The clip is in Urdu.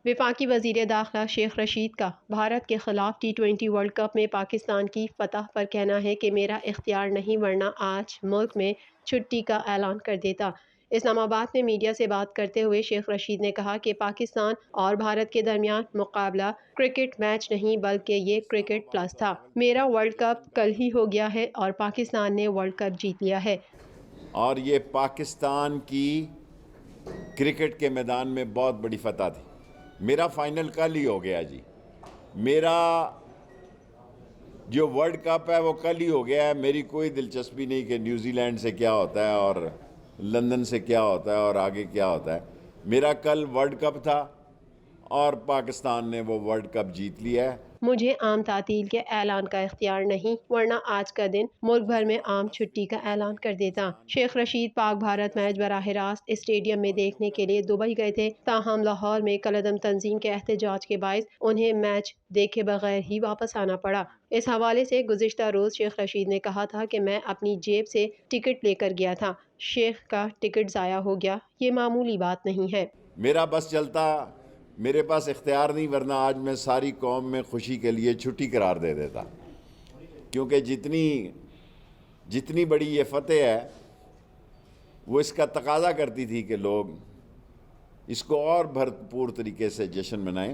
وفاقی وزیر داخلہ شیخ رشید کا بھارت کے خلاف T20 ورلڈ کپ میں پاکستان کی فتح پر کہنا ہے کہ میرا اختیار نہیں، ورنہ آج ملک میں چھٹی کا اعلان کر دیتا۔ اسلام آباد میں میڈیا سے بات کرتے ہوئے شیخ رشید نے کہا کہ پاکستان اور بھارت کے درمیان مقابلہ کرکٹ میچ نہیں بلکہ یہ کرکٹ پلس تھا۔ میرا ورلڈ کپ کل ہی ہو گیا ہے اور پاکستان نے ورلڈ کپ جیت لیا ہے۔ اور یہ پاکستان کی کرکٹ کے میدان میں بہت بڑی فتح تھی۔ میرا فائنل کل ہی ہو گیا جی، میرا جو ورلڈ کپ ہے وہ کل ہی ہو گیا ہے۔ میری کوئی دلچسپی نہیں کہ نیوزی لینڈ سے کیا ہوتا ہے اور لندن سے کیا ہوتا ہے اور آگے کیا ہوتا ہے۔ میرا کل ورلڈ کپ تھا اور پاکستان نے وہ ورلڈ کپ جیت لیا ہے۔ مجھے عام تعطیل کے اعلان کا اختیار نہیں، ورنہ آج کا دن ملک بھر میں عام چھٹی کا اعلان کر دیتا۔ شیخ رشید پاک بھارت میچ براہ راست اسٹیڈیم میں دیکھنے کے لیے دبئی گئے تھے، تاہم لاہور میں کالعدم تنظیم کے احتجاج کے باعث انہیں میچ دیکھے بغیر ہی واپس آنا پڑا۔ اس حوالے سے گزشتہ روز شیخ رشید نے کہا تھا کہ میں اپنی جیب سے ٹکٹ لے کر گیا تھا، شیخ کا ٹکٹ ضائع ہو گیا، یہ معمولی بات نہیں ہے۔ میرا بس چلتا، میرے پاس اختیار نہیں، ورنہ آج میں ساری قوم میں خوشی کے لیے چھٹی قرار دے دیتا، کیونکہ جتنی بڑی یہ فتح ہے وہ اس کا تقاضا کرتی تھی کہ لوگ اس کو اور بھرپور طریقے سے جشن منائیں۔